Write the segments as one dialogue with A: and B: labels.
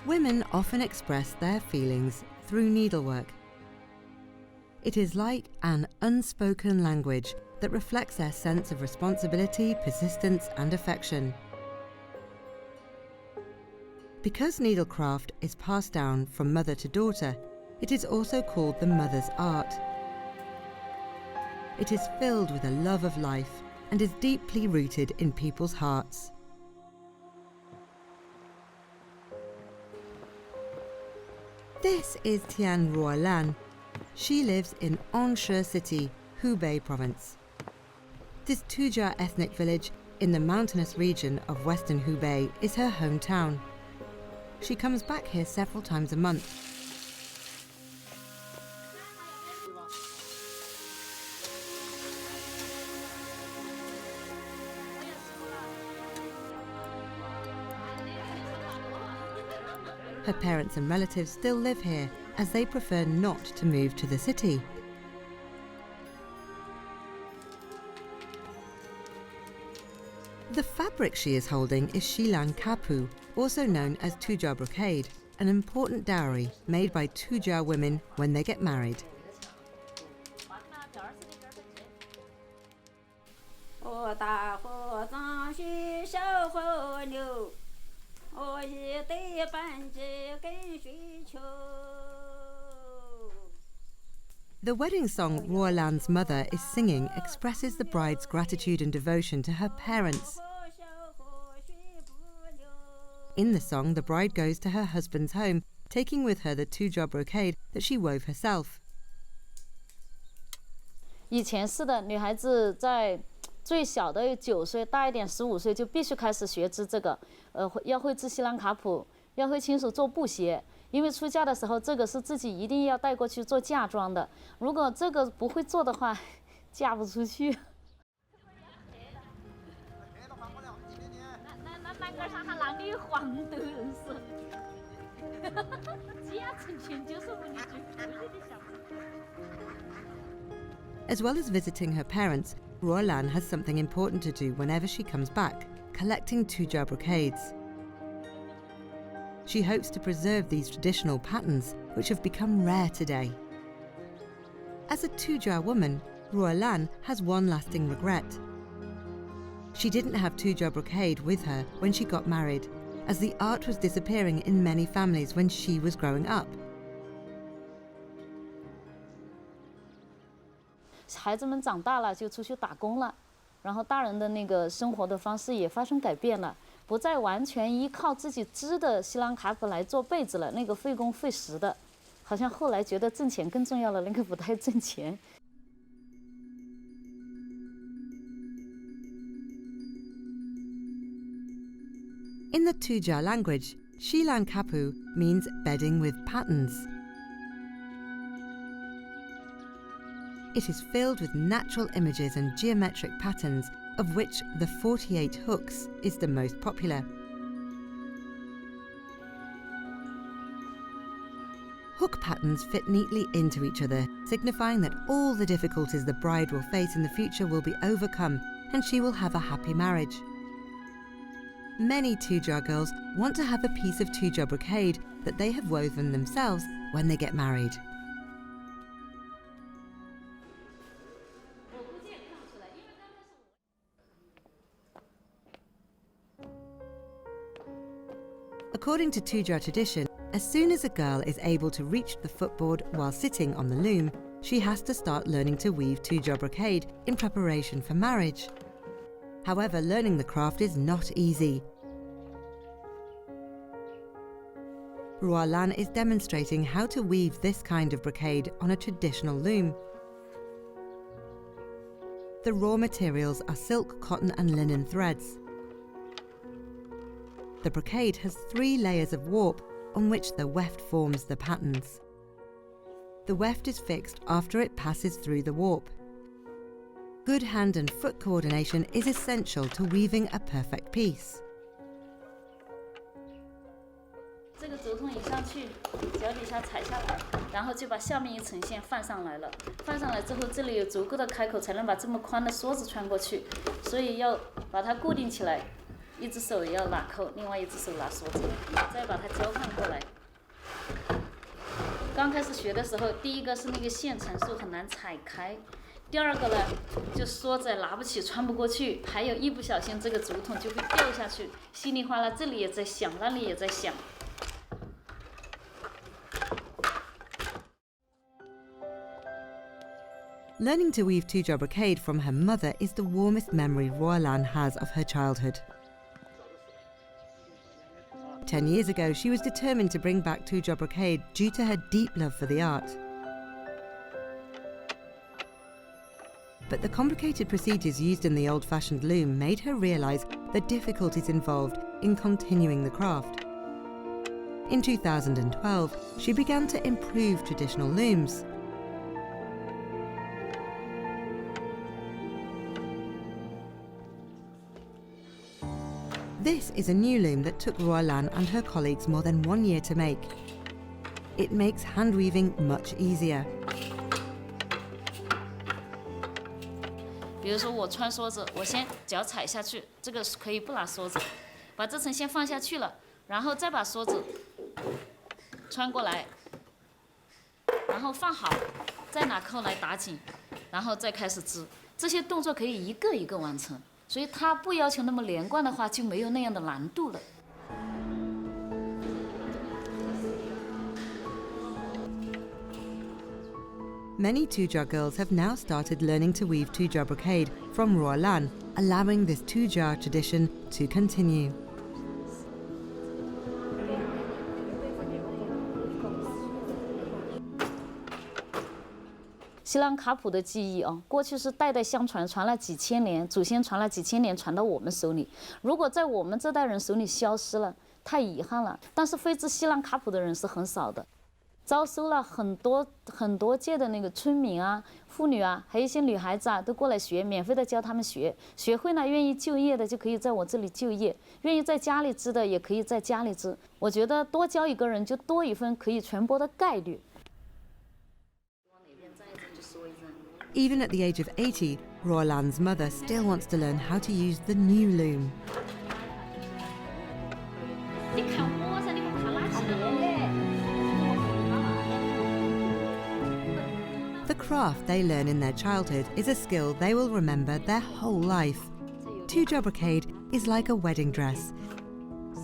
A: Women often express their feelings through needlework. It is like an unspoken language that reflects their sense of responsibility, persistence, and affection. Because needlecraft is passed down from mother to daughter, it is also called the mother's art. It is filled with a love of life and is deeply rooted in people's hearts. This is Tian Ruolan. She lives in Anshe City, Hubei province. This Tujia ethnic village in the mountainous region of western Hubei is her hometown. She comes back here several times a month. Her parents and relatives still live here, as they prefer not to move to the city. The fabric she is holding is Xilan kapu, also known as Tujia brocade, an important dowry made by Tujia women when they get married. The wedding song Ruolan's mother is singing expresses the bride's gratitude and devotion to her parents. In the song, the bride goes to her husband's home, taking with her the Tujia brocade that she wove herself.
B: 以前是的，女孩子在最小的9岁，大一点15岁就必须开始学织这个，要会织西兰卡普，要会亲手做布鞋。因为出嫁的时候，这个是自己一定要带过去做嫁妆的。如果这个不会做的话，嫁不出去。那个上还拿你黄豆是，嫁成全就是我们最富裕的小孩。
A: As well as visiting her parents, Ruolan has something important to do whenever she comes back, collecting Tujia brocades. She hopes to preserve these traditional patterns, which have become rare today. As a Tujia woman, Ruolan has one lasting regret. She didn't have Tujia brocade with her when she got married, as the art was disappearing in many families when she was growing up.
B: 孩子们长大了就出去打工了，然后大人的那个生活的方式也发生改变了。 不再完全依靠自己织的西兰卡普来做被子了，那个费工费时的，好像后来觉得挣钱更重要了，那个不太挣钱。
A: In the Tujia language, Xilan kapu means bedding with patterns. It is filled with natural images and geometric patterns, of which the 48 hooks is the most popular. Hook patterns fit neatly into each other, signifying that all the difficulties the bride will face in the future will be overcome and she will have a happy marriage. Many Tujia girls want to have a piece of Tujia brocade that they have woven themselves when they get married. According to Tujia tradition, as soon as a girl is able to reach the footboard while sitting on the loom, she has to start learning to weave Tujia brocade in preparation for marriage. However, learning the craft is not easy. Ruolan is demonstrating how to weave this kind of brocade on a traditional loom. The raw materials are silk, cotton and linen threads. The brocade has 3 layers of warp on which the weft forms the patterns. The weft is fixed after it passes through the warp. Good hand and foot coordination is essential to weaving a perfect piece.
B: 这个轴筒一上去，脚底下踩下来，然后就把下面一层线放上来了。放上来之后，这里有足够的开口，才能把这么宽的梭子穿过去，所以要把它固定起来。一只手要拿扣，另外一只手拿梭子，再把它交换过来。刚开始学的时候，第一个是那个线层数很难踩开，第二个呢，就梭子拿不起，穿不过去，还有一不小心这个竹筒就会掉下去，稀里哗啦，这里也在响，那里也在响。
A: Learning to weave two-jaw brocade from her mother is the warmest memory Roalan has of her childhood. 10 years ago, she was determined to bring back two-jaw brocade due to her deep love for the art. But the complicated procedures used in the old-fashioned loom made her realise the difficulties involved in continuing the craft. In 2012, she began to improve traditional looms. This is a new loom that took Roalan and her colleagues more than 1 year to make. It makes hand weaving much easier.
B: 比如说我穿梭子，我先脚踩下去，这个可以不拿梭子，把这层先放下去了，然后再把梭子穿过来，然后放好，再拿扣来打紧，然后再开始织。这些动作可以一个一个完成。 所以它不要求那么连贯的话，就没有那样的难度了。
A: Many two-jaw girls have now started learning to weave two-jaw brocade from Roalan, allowing this two-jaw tradition to continue.
B: 西兰卡普的技艺啊，过去是代代相传，传了几千年，祖先传了几千年，传到我们手里。如果在我们这代人手里消失了，太遗憾了。但是会织西兰卡普的人是很少的，招收了很多届的那个村民啊、妇女啊，还有一些女孩子啊，都过来学，免费的教他们学。学会了，愿意就业的就可以在我这里就业，愿意在家里织的也可以在家里织。我觉得多教一个人，就多一份可以传播的概率。
A: Even at the age of 80, Roalan's mother still wants to learn how to use the new loom. The craft they learn in their childhood is a skill they will remember their whole life. Two-jaw brocade is like a wedding dress.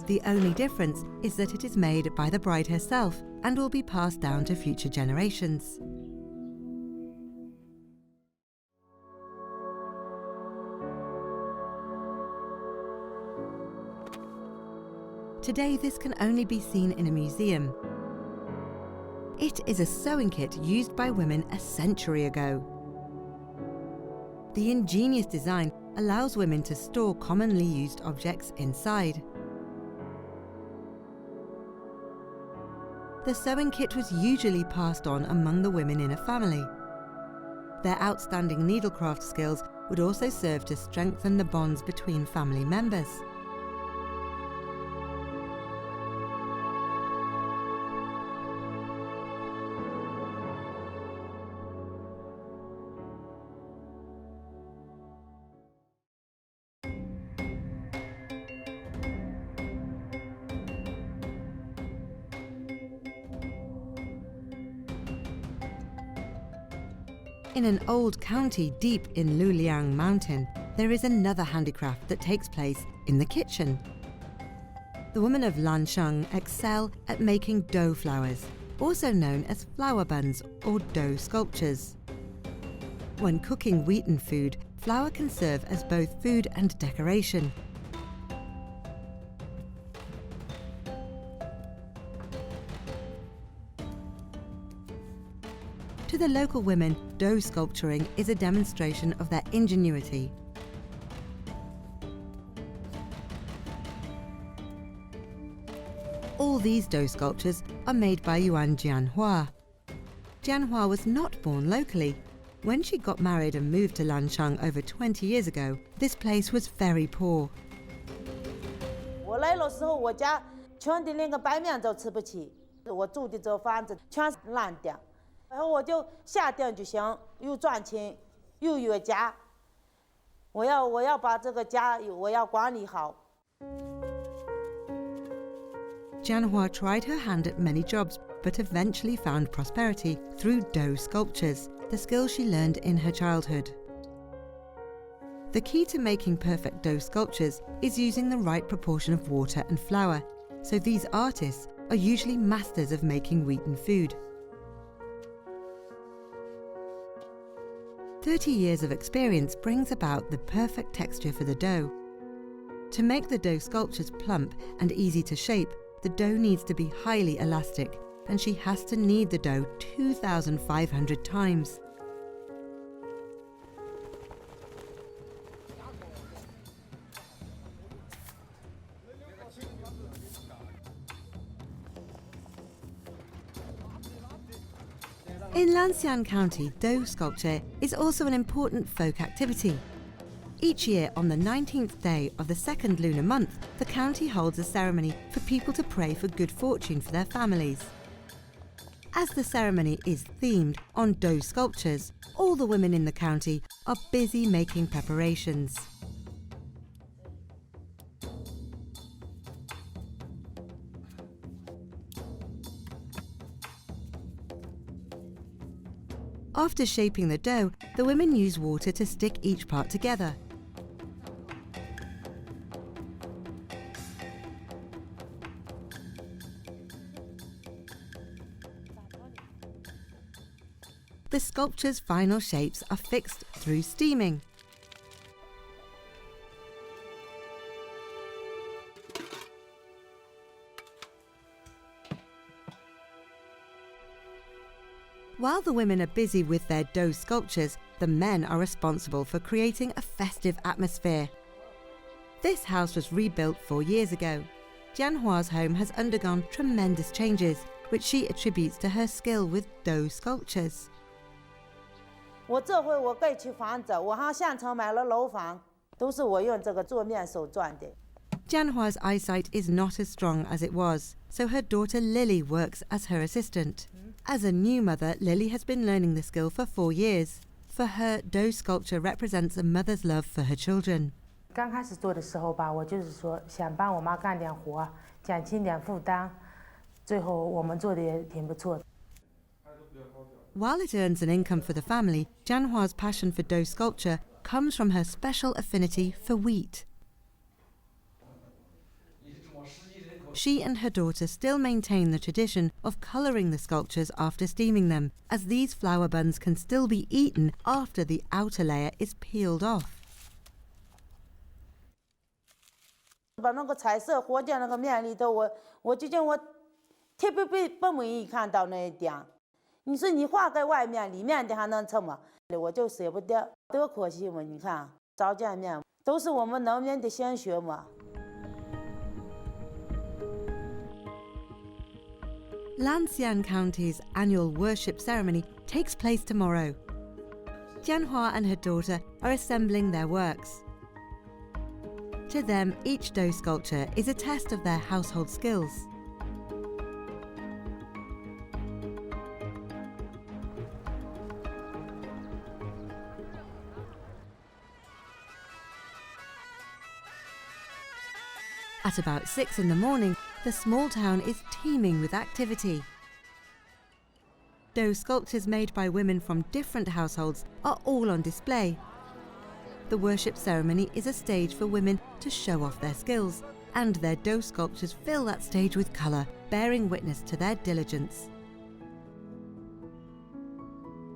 A: The only difference is that it is made by the bride herself and will be passed down to future generations. Today, this can only be seen in a museum. It is a sewing kit used by women a century ago. The ingenious design allows women to store commonly used objects inside. The sewing kit was usually passed on among the women in a family. Their outstanding needlecraft skills would also serve to strengthen the bonds between family members. In an old county deep in Luliang Mountain, there is another handicraft that takes place in the kitchen. The women of Lansheng excel at making dough flowers, also known as flour buns or dough sculptures. When cooking wheaten food, flour can serve as both food and decoration. To the local women, dough sculpturing is a demonstration of their ingenuity. All these dough sculptures are made by Yuan Jianhua. Jianhua was not born locally. When she got married and moved to Lansheng over 20 years ago, this place was very poor.
C: 我来的时候，我家穷的连个白面都吃不起，我住的这房子全是烂的。 然后我就下定决心，又赚钱，又有家。我要把这个家，我要管理好。
A: Jianhua tried her hand at many jobs, but eventually found prosperity through dough sculptures, the skill she learned in her childhood. The key to making perfect dough sculptures is using the right proportion of water and flour, so these artists are usually masters of making wheaten food. 30 years of experience brings about the perfect texture for the dough. To make the dough sculptures plump and easy to shape, the dough needs to be highly elastic, and she has to knead the dough 2,500 times. In Lanshan County, dough sculpture is also an important folk activity. Each year, on the 19th day of the second lunar month, the county holds a ceremony for people to pray for good fortune for their families. As the ceremony is themed on dough sculptures, all the women in the county are busy making preparations. After shaping the dough, the women use water to stick each part together. The sculpture's final shapes are fixed through steaming. While the women are busy with their dough sculptures, the men are responsible for creating a festive atmosphere. This house was rebuilt 4 years ago. Jianhua's home has undergone tremendous changes, which she attributes to her skill with dough sculptures.
C: 我这回我盖起房子，我还现场买了楼房，都是我用这个做面手赚的。
A: Jianhua's eyesight is not as strong as it was, so her daughter Lily works as her assistant. As a new mother, Lily has been learning the skill for 4 years. For her, dough sculpture represents a mother's love for her children.
D: 刚开始做的时候吧，我就是说想帮我妈干点活，减轻点负担。最后我们做的也挺不错的。
A: While it earns an income for the family, Jianhua's passion for dough sculpture comes from her special affinity for wheat. She and her daughter still maintain the tradition of colouring the sculptures after steaming them, as these flour buns can still be eaten after the outer layer is peeled off.
C: 把那个彩色和在那个面里头，我就见我特别不容易看到那一点。你说你画在外面，里面的还能吃吗？我就舍不得，多可惜嘛！你看，早见面都是我们农民的鲜血嘛。
A: Lanshan County's annual worship ceremony takes place tomorrow. Jianhua and her daughter are assembling their works. To them, each dough sculpture is a test of their household skills. At about 6 in the morning, the small town is teeming with activity. Dough sculptures made by women from different households are all on display. The worship ceremony is a stage for women to show off their skills, and their dough sculptures fill that stage with colour, bearing witness to their diligence.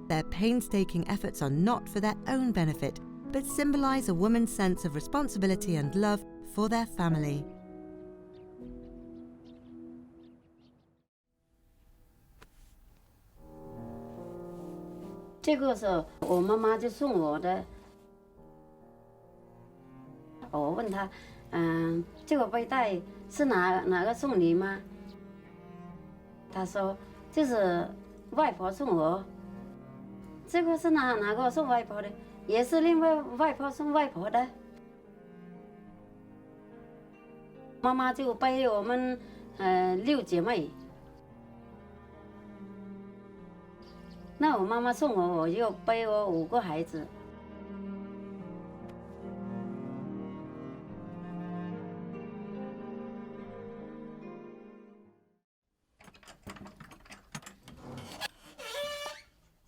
A: Their painstaking efforts are not for their own benefit, but symbolise a woman's sense of responsibility and love for their family.
E: 这个是我妈妈就送我的。我问她，这个背带是哪个送你吗？她说这是外婆送我。这个是哪个送外婆的？也是另外外婆送外婆的。妈妈就背我们6姐妹。 那我妈妈送我，我就背我5个孩子。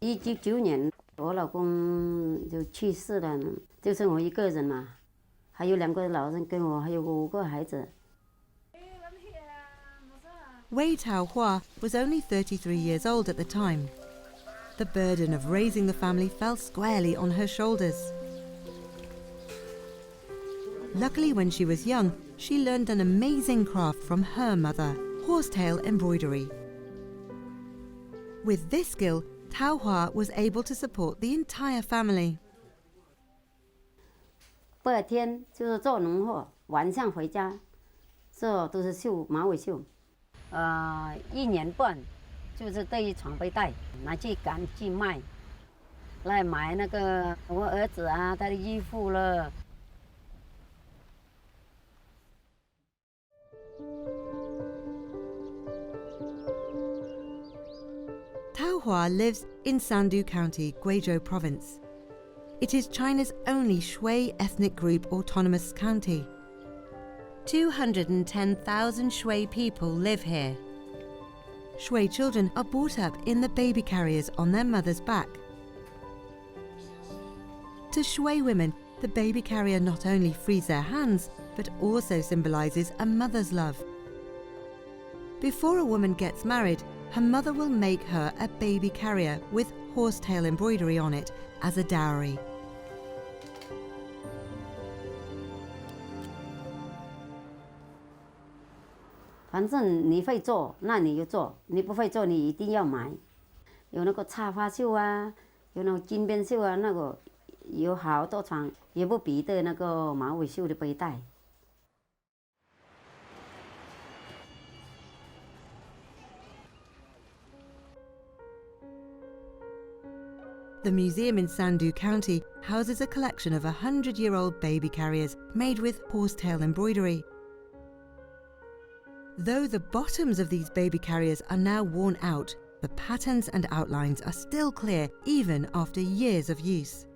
E: 1999年，我老公就去世了，就剩我一个人嘛，还有2个老人跟我，还有5个孩子。
A: Wei Taohua was only 33 years old at the time. The burden of raising the family fell squarely on her shoulders. Luckily, when she was young, she learned an amazing craft from her mother, horsetail embroidery. With this skill, Taohua was able to support the entire family.
E: 白天就是做农活，晚上回家，这都是绣马尾绣。1年半，就是这一床背带拿去赶去卖，来买那个我儿子啊他的衣服了。
A: Taohua lives in Sandu County, Guizhou Province. It is China's only Shui ethnic group autonomous county. 210,000 Shui people live here. Shui children are brought up in the baby carriers on their mother's back. To Shui women, the baby carrier not only frees their hands, but also symbolises a mother's love. Before a woman gets married, her mother will make her a baby carrier with horsetail embroidery on it as a dowry.
E: 反正你会做，那你就做；你不会做，你一定要买。有那个插花绣啊，有那个金边绣啊，那个有好多床，也不比得那个马尾绣的背带。
A: The museum in Sandu County houses a collection of 100-year-old baby carriers made with horsetail embroidery. Though the bottoms of these baby carriers are now worn out, the patterns and outlines are still clear even after years of use.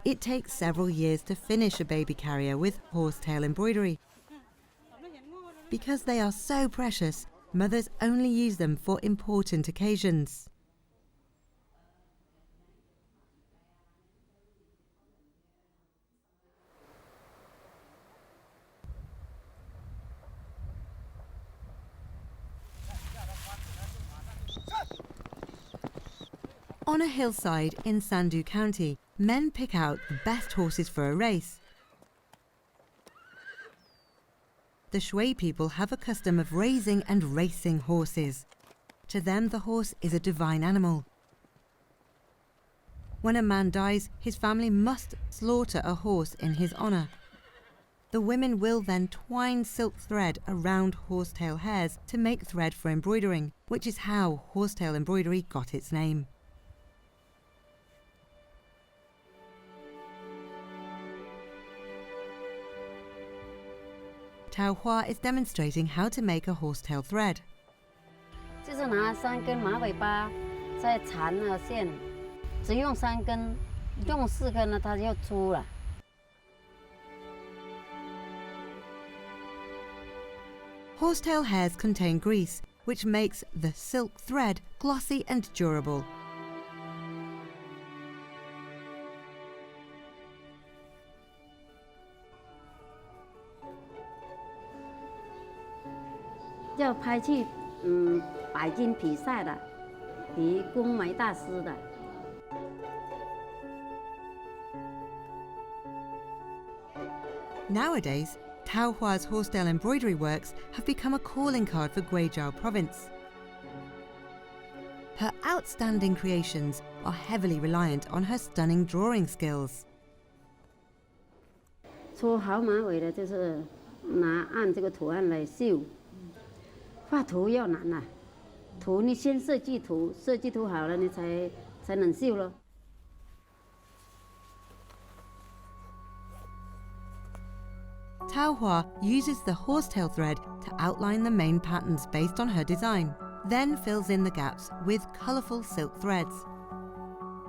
A: It takes several years to finish a baby carrier with horsetail embroidery. Because they are so precious, mothers only use them for important occasions. On a hillside in Sandu County, men pick out the best horses for a race. The Shui people have a custom of raising and racing horses. To them, the horse is a divine animal. When a man dies, his family must slaughter a horse in his honor. The women will then twine silk thread around horsetail hairs to make thread for embroidering, which is how horsetail embroidery got its name. Taohua is demonstrating how to make a horsetail thread.
E: 就是拿3根马尾巴，再缠了线，只用3根，用4根呢，它就粗了。
A: Horsetail hairs contain grease, which makes the silk thread glossy and durable.
E: 要派去北京比赛的，比工美大师的。
A: Nowadays, Taohua's horsetail embroidery works have become a calling card for Guizhou Province. Her outstanding creations are heavily reliant on her stunning drawing skills.
E: 出好马尾的就是按这个图案来绣。画图要难呐，图你先设计图，设计图好了你才能绣咯。
A: Taohua uses the horsetail thread to outline the main patterns based on her design, then fills in the gaps with colourful silk threads.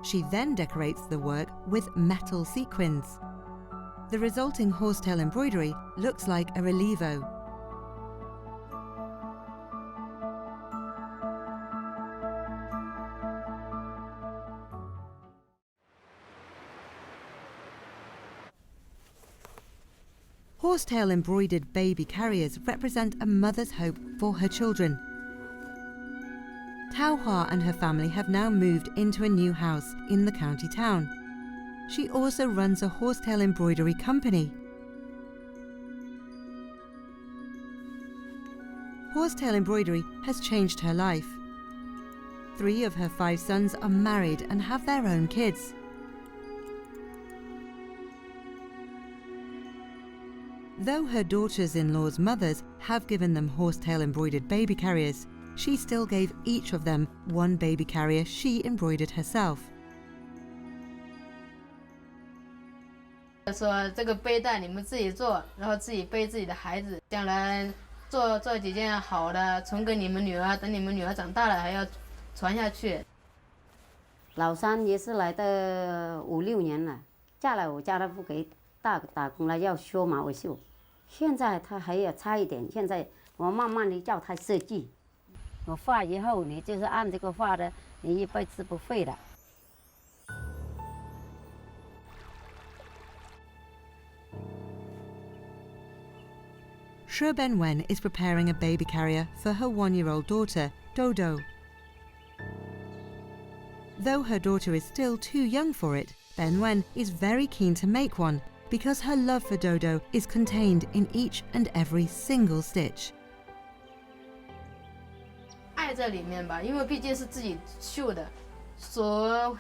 A: She then decorates the work with metal sequins. The resulting horsetail embroidery looks like a relievo. Horsetail embroidered baby carriers represent a mother's hope for her children. Tao Hua and her family have now moved into a new house in the county town. She also runs a horsetail embroidery company. Horsetail embroidery has changed her life. 3 of her 5 sons are married and have their own kids. Though her daughters-in-law's mothers have given them horsetail embroidered baby carriers, she still gave each of them one baby carrier she embroidered herself.
F: 说这个背带你们自己做，然后自己背自己的孩子，将来做几件好的，传给你们女儿，等你们女儿长大了还要传下去。
E: 老三也是来的5、6年了，嫁了我家他不给打工了，要修毛尾绣。现在他还要差一点，现在我慢慢的教他设计。我画以后，你就是按这个画的，你一辈子不会的。
A: Shi Benwen is preparing a baby carrier for her 1-year-old daughter, Dodo. Though her daughter is still too young for it, Benwen is very keen to make one because her love for Dodo is contained in each and every single stitch.
F: 爱在里面吧，因为毕竟是自己绣的，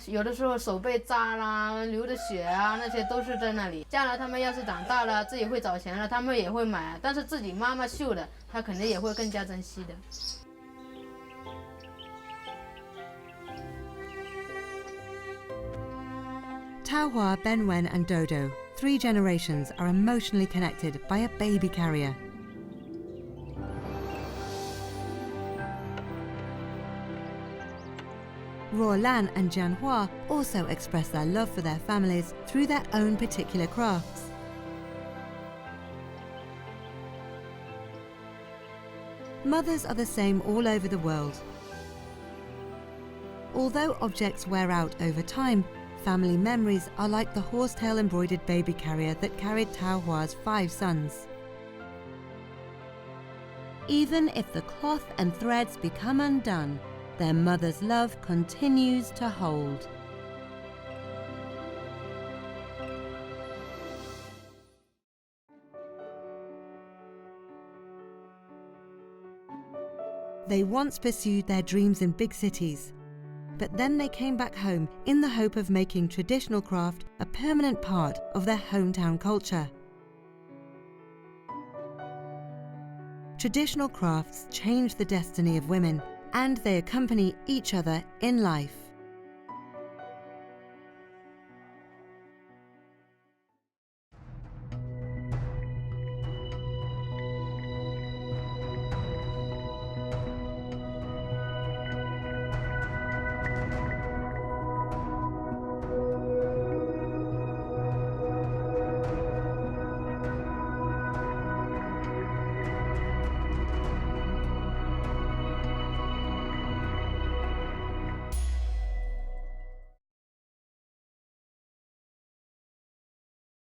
F: 有的时候手被扎啦，流的血啊，那些都是在那里。将来他们要是长大了，自己会找钱了，他们也会买，但是自己妈妈绣的，他肯定也会更加珍惜的。
A: Tao Hua, Benwen and Dodo, 3 generations, are emotionally connected by a baby carrier. Ruo Lan and Jian Hua also express their love for their families through their own particular crafts. Mothers are the same all over the world. Although objects wear out over time, family memories are like the horsetail embroidered baby carrier that carried Tao Hua's 5 sons. Even if the cloth and threads become undone, their mother's love continues to hold. They once pursued their dreams in big cities, but then they came back home in the hope of making traditional craft a permanent part of their hometown culture. Traditional crafts change the destiny of women, and they accompany each other in life.